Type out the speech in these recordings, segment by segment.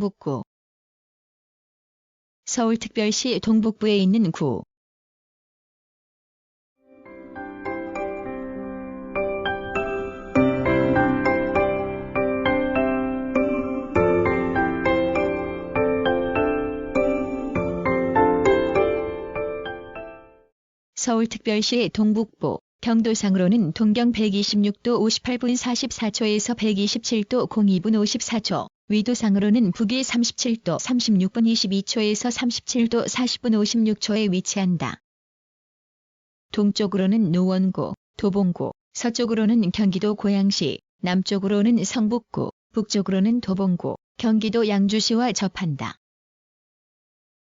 경북구 서울특별시 동북부에 있는 구. 서울특별시의 동북부, 경도상으로는 동경 126도 58분 44초에서 127도 02분 54초, 위도상으로는 북위 37도 36분 22초에서 37도 40분 56초에 위치한다. 동쪽으로는 노원구, 도봉구, 서쪽으로는 경기도 고양시, 남쪽으로는 성북구, 북쪽으로는 도봉구, 경기도 양주시와 접한다.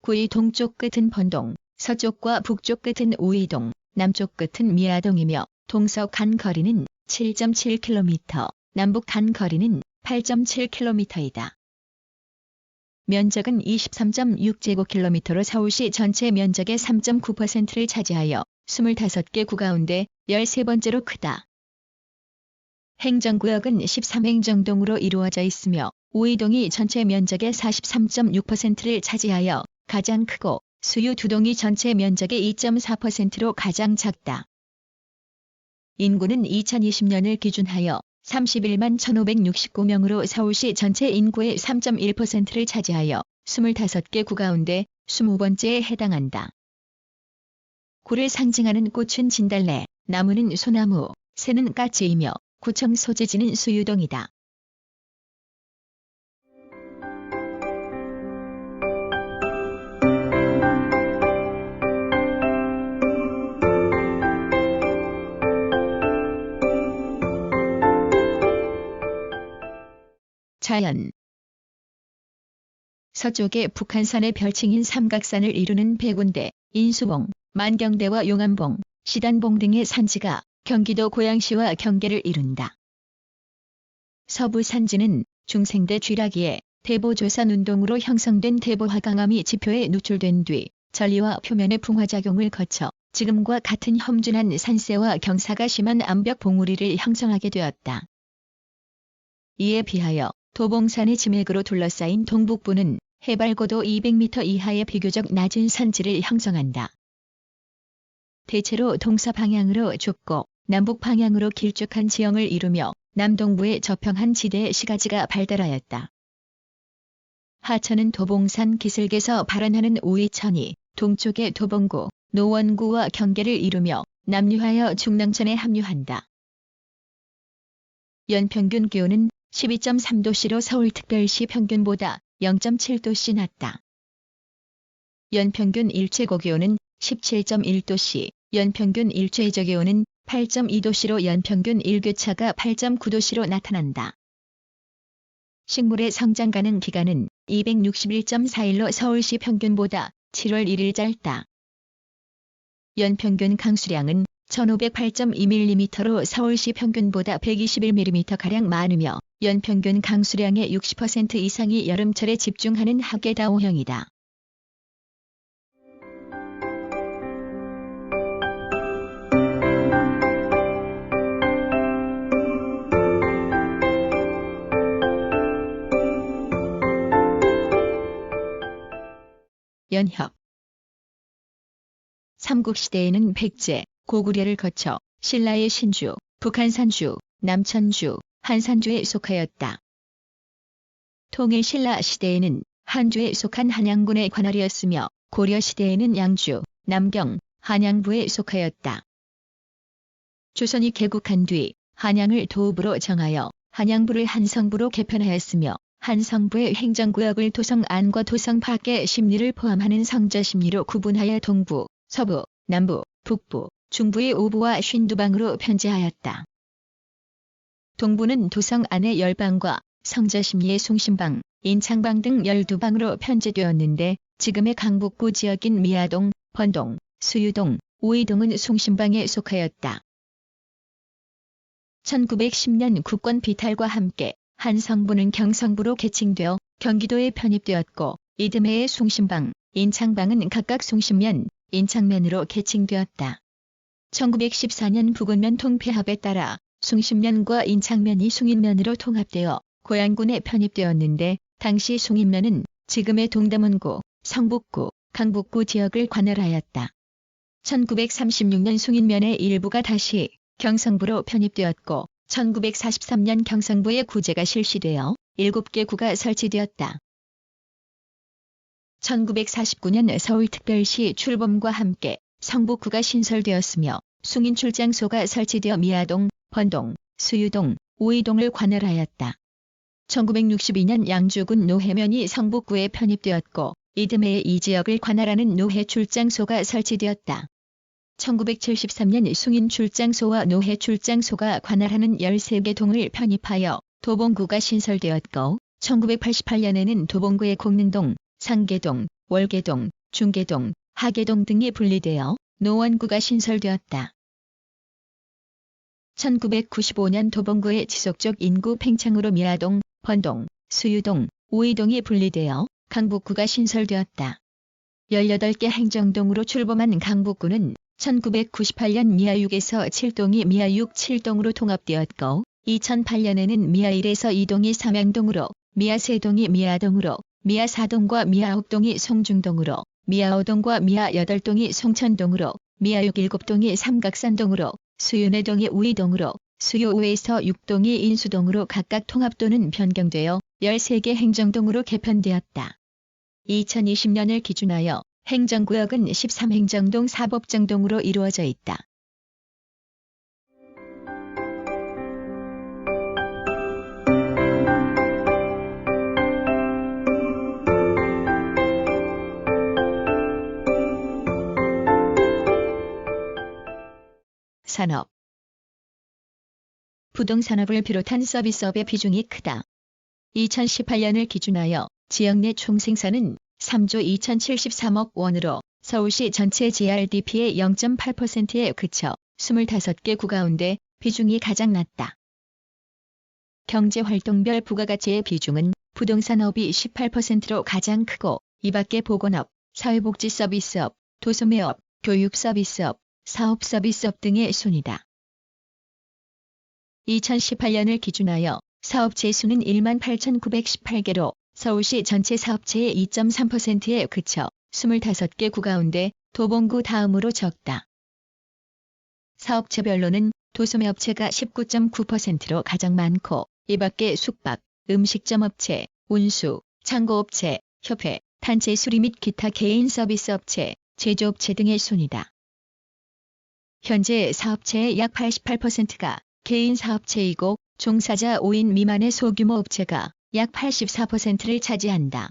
구의 동쪽 끝은 번동, 서쪽과 북쪽 끝은 우이동, 남쪽 끝은 미아동이며 동서 간 거리는 7.7km, 남북 간 거리는 8.7km이다. 면적은 23.6제곱킬로미터로 서울시 전체 면적의 3.9%를 차지하여 25개 구 가운데 13번째로 크다. 행정구역은 13행정동으로 이루어져 있으며 우이동이 전체 면적의 43.6%를 차지하여 가장 크고 수유 2동이 전체 면적의 2.4%로 가장 작다. 인구는 2020년을 기준하여 31만 1,569명으로 서울시 전체 인구의 3.1%를 차지하여 25개 구 가운데 20번째에 해당한다. 구를 상징하는 꽃은 진달래, 나무는 소나무, 새는 까치이며 구청 소재지는 수유동이다. 자연. 서쪽에 북한산의 별칭인 삼각산을 이루는 백운대, 인수봉, 만경대와 용암봉, 시단봉 등의 산지가 경기도 고양시와 경계를 이룬다. 서부 산지는 중생대 쥐라기에 대보조산운동으로 형성된 대보화강암이 지표에 누출된 뒤 전리와 표면의 풍화작용을 거쳐 지금과 같은 험준한 산세와 경사가 심한 암벽 봉우리를 형성하게 되었다. 이에 비하여 도봉산의 지맥으로 둘러싸인 동북부는 해발 고도 200m 이하의 비교적 낮은 산지를 형성한다. 대체로 동서 방향으로 좁고 남북 방향으로 길쭉한 지형을 이루며 남동부에 저평한 지대에 시가지가 발달하였다. 하천은 도봉산 기슭에서 발원하는 우이천이 동쪽의 도봉구, 노원구와 경계를 이루며 남류하여 중랑천에 합류한다. 연평균 기온은 12.3도씨로 서울특별시 평균보다 0.7도씨 낮다. 연평균 일최고기온은 17.1도씨, 연평균 일최저기온은 8.2도씨로 연평균 일교차가 8.9도씨로 나타난다. 식물의 성장 가능 기간은 261.4일로 서울시 평균보다 7월 1일 짧다. 연평균 강수량은 1508.2mm로 서울시 평균보다 121mm가량 많으며 연평균 강수량의 60% 이상이 여름철에 집중하는 하계다오형이다. 연협. 삼국시대에는 백제, 고구려를 거쳐 신라의 신주, 북한산주, 남천주, 한산주에 속하였다. 통일신라 시대에는 한주에 속한 한양군의 관할이었으며 고려 시대에는 양주, 남경, 한양부에 속하였다. 조선이 개국한 뒤 한양을 도읍으로 정하여 한양부를 한성부로 개편하였으며 한성부의 행정구역을 도성 안과 도성 밖의 심리를 포함하는 성저심리로 구분하여 동부, 서부, 남부, 북부, 중부의 5부와 52방으로 편제하였다. 동부는 도성 안의 10방과 성저심리의 숭신방, 인창방 등 12방으로 편제되었는데 지금의 강북구 지역인 미아동, 번동, 수유동, 우이동은 숭신방에 속하였다. 1910년 국권 비탈과 함께 한성부는 경성부로 개칭되어 경기도에 편입되었고 이듬해의 숭신방, 인창방은 각각 숭신면, 인창면으로 개칭되었다. 1914년 부군면 통폐합에 따라 숭신면과 인창면이 숭인면으로 통합되어 고양군에 편입되었는데 당시 숭인면은 지금의 동대문구, 성북구, 강북구 지역을 관할하였다. 1936년 숭인면의 일부가 다시 경성부로 편입되었고 1943년 경성부에 구제가 실시되어 7개 구가 설치되었다. 1949년 서울특별시 출범과 함께 성북구가 신설되었으며 숭인출장소가 설치되어 미아동, 번동, 수유동, 오이동을 관할하였다. 1962년 양주군 노회면이 성북구에 편입되었고 이듬해 이 지역을 관할하는 노회출장소가 설치되었다. 1973년 숭인출장소와 노회출장소가 관할하는 13개 동을 편입하여 도봉구가 신설되었고 1988년에는 도봉구의 공릉동, 상계동, 월계동, 중계동, 하계동 등이 분리되어 노원구가 신설되었다. 1995년 도봉구의 지속적 인구 팽창으로 미아동, 번동, 수유동, 오이동이 분리되어 강북구가 신설되었다. 18개 행정동으로 출범한 강북구는 1998년 미아6에서 7동이 미아6 7동으로 통합되었고 2008년에는 미아1에서 2동이 삼양동으로, 미아3동이 미아동으로, 미아4동과 미아9동이 송중동으로, 미아5동과 미아8동이 송천동으로, 미아6 7동이 삼각산동으로, 수유4동이 우이동으로, 수유5에서 6동이 인수동으로 각각 통합 또는 변경되어 13개 행정동으로 개편되었다. 2020년을 기준하여 행정구역은 13행정동 사법정동으로 이루어져 있다. 산업. 부동산업을 비롯한 서비스업의 비중이 크다. 2018년을 기준하여 지역 내 총생산은 3조 2073억 원으로 서울시 전체 GRDP의 0.8%에 그쳐 25개 구 가운데 비중이 가장 낮다. 경제활동별 부가가치의 비중은 부동산업이 18%로 가장 크고 이밖에 보건업, 사회복지 서비스업, 도소매업, 교육 서비스업, 사업 서비스업 등의 순이다. 2018년을 기준하여 사업체 수는 18,918개로 서울시 전체 사업체의 2.3%에 그쳐 25개 구 가운데 도봉구 다음으로 적다. 사업체별로는 도소매업체가 19.9%로 가장 많고 이밖에 숙박, 음식점업체, 운수, 창고업체, 협회, 단체 수리 및 기타 개인 서비스업체, 제조업체 등의 순이다. 현재 사업체의 약 88%가 개인 사업체이고 종사자 5인 미만의 소규모 업체가 약 84%를 차지한다.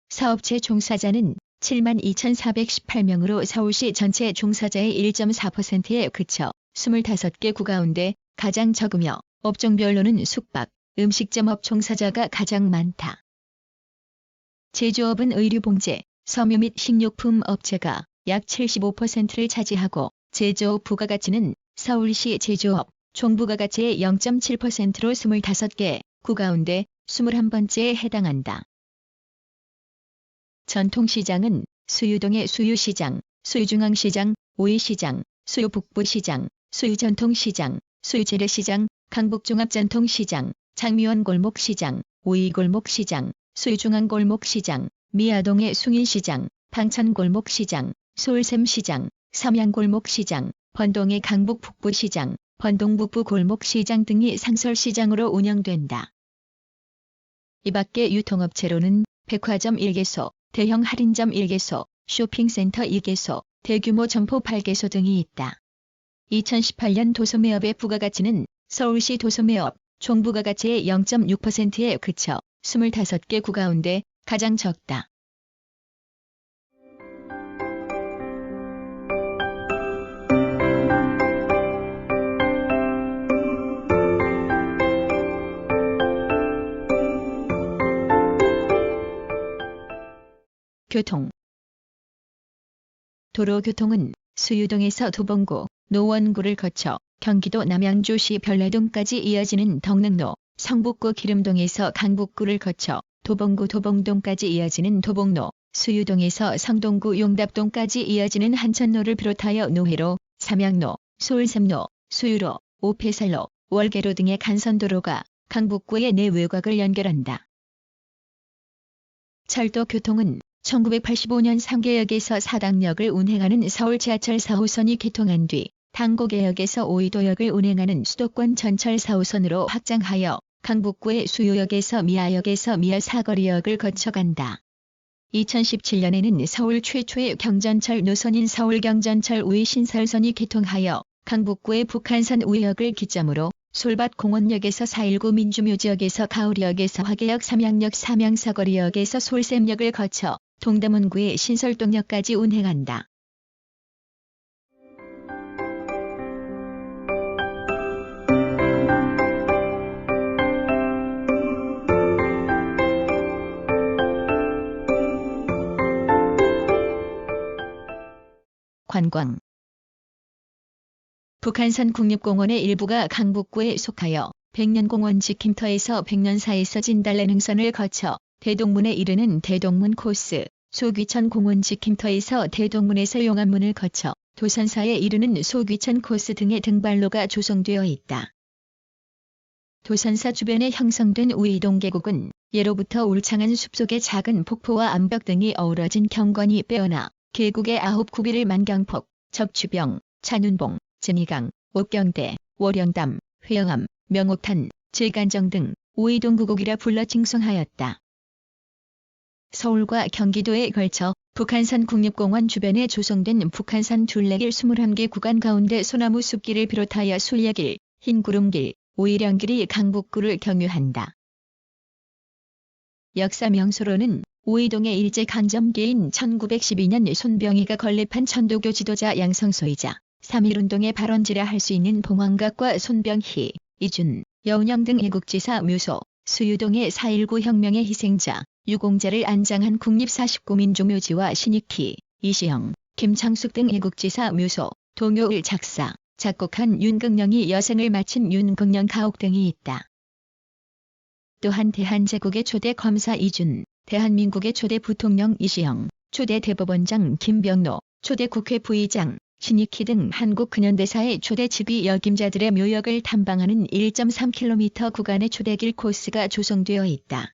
사업체 종사자는 72,418명으로 서울시 전체 종사자의 1.4%에 그쳐 25개 구 가운데 가장 적으며 업종별로는 숙박, 음식점업 종사자가 가장 많다. 제조업은 의류봉제, 섬유 및 식료품 업체가 약 75%를 차지하고 제조업 부가가치는 서울시 제조업 총부가가치의 0.7%로 25개 구 가운데 21번째에 해당한다. 전통시장은 수유동의 수유시장, 수유중앙시장, 오이시장, 수유북부시장, 수유전통시장, 수유재래시장, 강북종합전통시장, 장미원 골목시장, 오이골목시장, 수유중앙골목시장, 미아동의 숭인시장, 방천골목시장, 서울샘시장, 삼양골목시장, 번동의 강북북부시장, 번동북부 골목시장 등이 상설시장으로 운영된다. 이밖에 유통업체로는 백화점 1개소, 대형 할인점 1개소, 쇼핑센터 2개소, 대규모 점포 8개소 등이 있다. 2018년 도소매업의 부가가치는 서울시 도소매업 총부가가치의 0.6%에 그쳐 25개 구 가운데 가장 적다. 교통. 도로교통은 수유동에서 도봉구, 노원구를 거쳐 경기도 남양주시 별내동까지 이어지는 덕능로, 성북구 기름동에서 강북구를 거쳐 도봉구 도봉동까지 이어지는 도봉로, 수유동에서 성동구 용답동까지 이어지는 한천로를 비롯하여 노회로, 삼양로, 서울샘로, 수유로, 오폐살로, 월계로 등의 간선도로가 강북구의 내 외곽을 연결한다. 철도 교통은 1985년 3개역에서 4당역을 운행하는 서울 지하철 4호선이 개통한 뒤 당고개역에서 오이도역을 운행하는 수도권 전철 4호선으로 확장하여 강북구의 수요역에서 미아역에서 미아 사거리역을 거쳐간다. 2017년에는 서울 최초의 경전철 노선인 서울경전철 우이신설선이 개통하여 강북구의 북한선 우이역을 기점으로 솔밭공원역에서 419 민주묘지역에서 가을역에서 화계역 삼양역 삼양사거리역에서 솔샘역을 거쳐 동대문구의 신설동역까지 운행한다. 관광. 북한산 국립공원의 일부가 강북구에 속하여 백년공원 지킴터에서 백년사에서 진달래 능선을 거쳐 대동문에 이르는 대동문 코스, 소귀천 공원 지킴터에서 대동문에서 용암문을 거쳐 도산사에 이르는 소귀천 코스 등의 등발로가 조성되어 있다. 도산사 주변에 형성된 우이동 계곡은 예로부터 울창한 숲속의 작은 폭포와 암벽 등이 어우러진 경관이 빼어나 계곡의 9구비를 만경폭, 적추병, 찬운봉, 진이강, 옥경대, 월영담, 회영암, 명옥탄, 질간정 등 우이동 구곡이라 불러 칭송하였다. 서울과 경기도에 걸쳐 북한산 국립공원 주변에 조성된 북한산 둘레길 21개 구간 가운데 소나무 숲길을 비롯하여 순례길, 흰구름길, 오이령길이 강북구를 경유한다. 역사 명소로는 우이동의 일제강점기인 1912년 손병희가 건립한 천도교 지도자 양성소이자 3.1운동의 발원지라 할 수 있는 봉황각과 손병희, 이준, 여운형 등 애국지사 묘소, 수유동의 4.19 혁명의 희생자, 유공자를 안장한 국립49민족묘지와 신익희, 이시영, 김창숙 등 애국지사 묘소, 동요을 작사, 작곡한 윤극령이 여생을 마친 윤극령 가옥 등이 있다. 또한 대한제국의 초대 검사 이준, 대한민국의 초대 부통령 이시영, 초대 대법원장 김병로, 초대 국회 부의장 신익희 등 한국 근현대사의 초대 직위 역임자들의 묘역을 탐방하는 1.3km 구간의 초대길 코스가 조성되어 있다.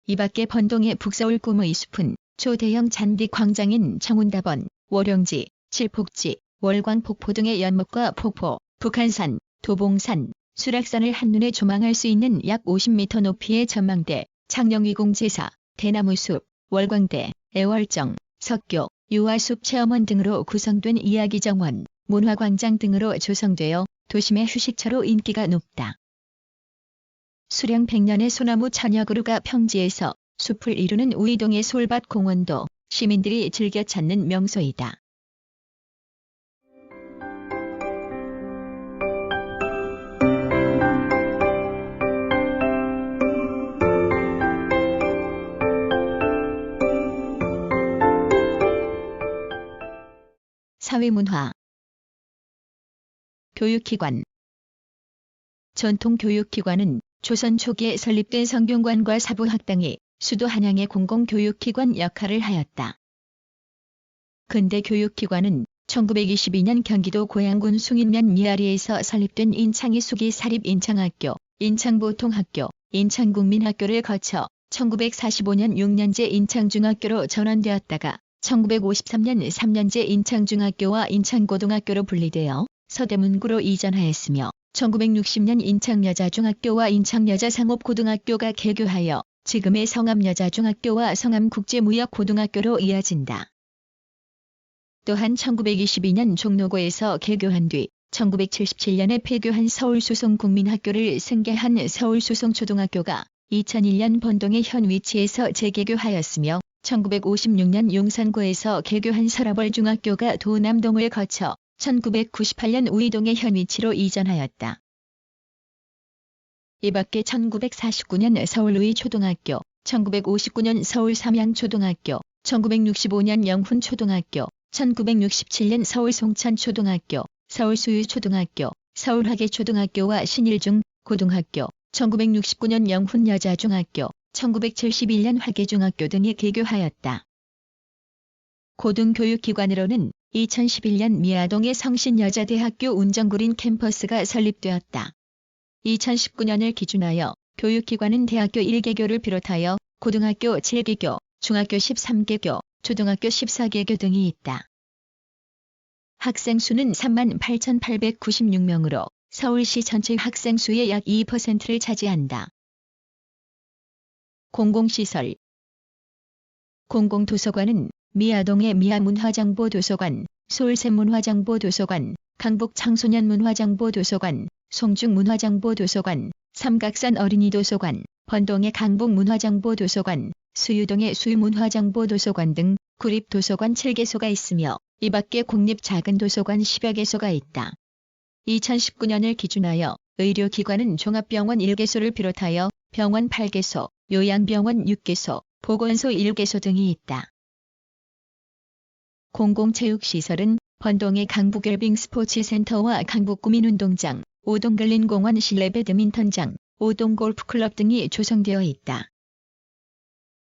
이 밖에 번동의 북서울 꿈의 숲은 초대형 잔디 광장인 청운다번, 월영지, 칠폭지, 월광폭포 등의 연못과 폭포, 북한산, 도봉산, 수락산을 한눈에 조망할 수 있는 약 50m 높이의 전망대, 창녕위공제사, 대나무숲, 월광대, 애월정, 석교, 유아숲 체험원 등으로 구성된 이야기정원, 문화광장 등으로 조성되어 도심의 휴식처로 인기가 높다. 수령 100년의 소나무 천여그루가 평지에서 숲을 이루는 우이동의 솔밭공원도 시민들이 즐겨 찾는 명소이다. 사회문화. 교육기관. 전통교육기관은 조선 초기에 설립된 성균관과 사부학당이 수도 한양의 공공교육기관 역할을 하였다. 근대 교육기관은 1922년 경기도 고양군 숭인면 미아리에서 설립된 인창이 수기 사립 인창학교, 인창보통학교, 인창국민학교를 거쳐 1945년 6년제 인창중학교로 전환되었다가 1953년 3년제 인창중학교와 인창고등학교로 분리되어 서대문구로 이전하였으며 1960년 인창여자중학교와 인창여자상업고등학교가 개교하여 지금의 성암여자중학교와 성암국제무역고등학교로 이어진다. 또한 1922년 종로구에서 개교한 뒤 1977년에 폐교한 서울수송국민학교를 승계한 서울수송초등학교가 2001년 번동의 현 위치에서 재개교하였으며 1956년 용산구에서 개교한 서라벌중학교가 도남동을 거쳐 1998년 우이동의 현 위치로 이전하였다. 이 밖에 1949년 서울우이초등학교, 1959년 서울삼양초등학교, 1965년 영훈초등학교, 1967년 서울송천초등학교, 서울수유초등학교, 서울화계초등학교와 신일중, 고등학교, 1969년 영훈여자중학교, 1971년 화계중학교 등이 개교하였다. 고등교육기관으로는 2011년 미아동의 성신여자대학교 운정구린 캠퍼스가 설립되었다. 2019년을 기준하여 교육기관은 대학교 1개교를 비롯하여 고등학교 7개교, 중학교 13개교, 초등학교 14개교 등이 있다. 학생 수는 38,896명으로 서울시 전체 학생 수의 약 2%를 차지한다. 공공시설. 공공도서관은 미아동의 미아문화정보도서관, 서울샘문화정보도서관, 강북청소년문화정보도서관, 송중문화정보도서관, 삼각산 어린이도서관, 번동의 강북문화정보도서관, 수유동의 수유문화정보도서관 등 구립도서관 7개소가 있으며 이 밖에 국립 작은 도서관 10여 개소가 있다. 2019년을 기준하여 의료기관은 종합병원 1개소를 비롯하여 병원 8개소, 요양병원 6개소, 보건소 1개소 등이 있다. 공공체육시설은 번동의 강북웰빙 스포츠센터와 강북구민운동장, 오동근린공원 실내 배드민턴장, 오동골프클럽 등이 조성되어 있다.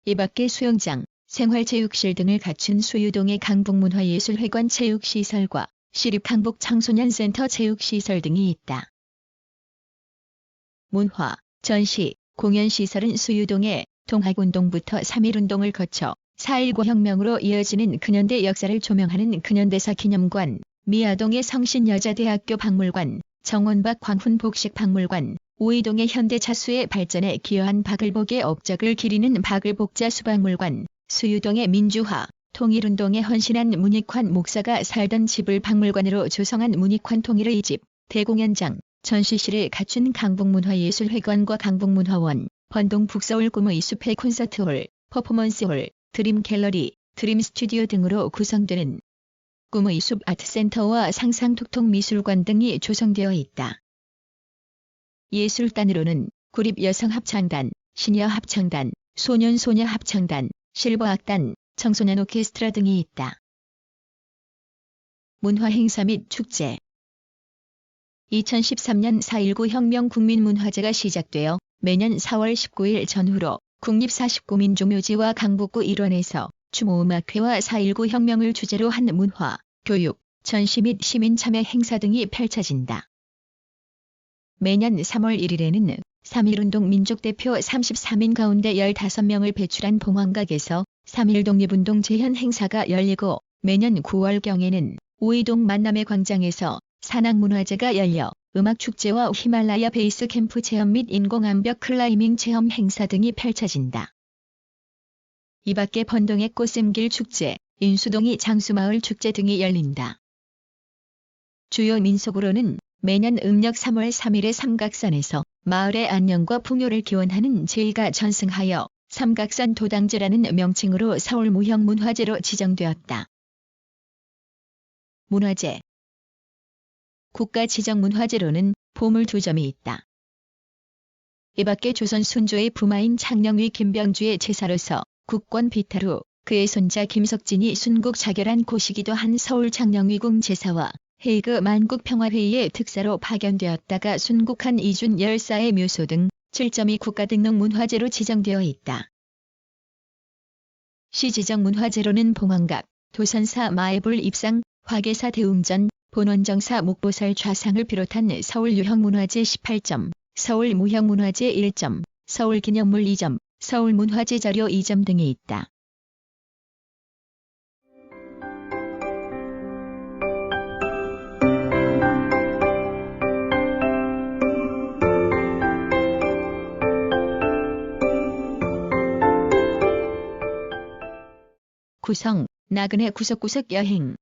이 밖에 수영장, 생활체육실 등을 갖춘 수유동의 강북문화예술회관 체육시설과 시립강북청소년센터 체육시설 등이 있다. 문화, 전시, 공연시설은 수유동에 동학운동부터 3.1운동을 거쳐 4.19 혁명으로 이어지는 근현대 역사를 조명하는 근현대사 기념관, 미아동의 성신여자대학교 박물관, 정원박 광훈복식박물관, 오이동의 현대차수의 발전에 기여한 박을복의 업적을 기리는 박을복자 수박물관, 수유동의 민주화, 통일운동에 헌신한 문익환 목사가 살던 집을 박물관으로 조성한 문익환 통일의 집, 대공연장, 전시실을 갖춘 강북문화예술회관과 강북문화원, 번동 북서울 꿈의 숲의 콘서트홀, 퍼포먼스홀, 드림갤러리, 드림스튜디오 등으로 구성되는 꿈의 숲 아트센터와 상상톡톡미술관 등이 조성되어 있다. 예술단으로는 구립여성합창단, 시니어합창단, 소년소녀합창단, 실버악단, 청소년 오케스트라 등이 있다. 문화행사 및 축제. 2013년 4.19 혁명 국민문화제가 시작되어 매년 4월 19일 전후로 국립 49민족묘지와 강북구 일원에서 추모음악회와 4.19 혁명을 주제로 한 문화, 교육, 전시 및 시민참여 행사 등이 펼쳐진다. 매년 3월 1일에는 3.1운동 민족대표 33인 가운데 15명을 배출한 봉황각에서 3.1 독립운동 재현 행사가 열리고 매년 9월경에는 오이동 만남의 광장에서 산악문화제가 열려 음악축제와 히말라야 베이스 캠프 체험 및 인공암벽 클라이밍 체험 행사 등이 펼쳐진다. 이 밖에 번동의 꽃샘길 축제, 인수동이 장수마을 축제 등이 열린다. 주요 민속으로는 매년 음력 3월 3일에 삼각산에서 마을의 안녕과 풍요를 기원하는 제의가 전승하여 삼각산 도당제라는 명칭으로 서울 무형문화재로 지정되었다. 문화재. 국가지정문화재로는 보물 2점이 있다. 이 밖에 조선 순조의 부마인 창녕위 김병주의 제사로서 국권 비탈 후 그의 손자 김석진이 순국 자결한 곳이기도 한 서울 창녕위궁 제사와 헤이그 만국평화회의의 특사로 파견되었다가 순국한 이준 열사의 묘소 등 7점이 국가등록문화재로 지정되어 있다. 시지정문화재로는 봉황각, 도선사 마애불 입상, 화계사 대웅전, 본원정사 목보살 좌상을 비롯한 서울 유형문화재 18점, 서울 무형문화재 1점, 서울 기념물 2점, 서울 문화재 자료 2점 등이 있다. 구성, 나그네 구석구석 여행.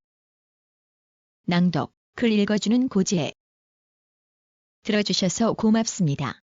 낭독, 글 읽어주는 고지혜. 들어주셔서 고맙습니다.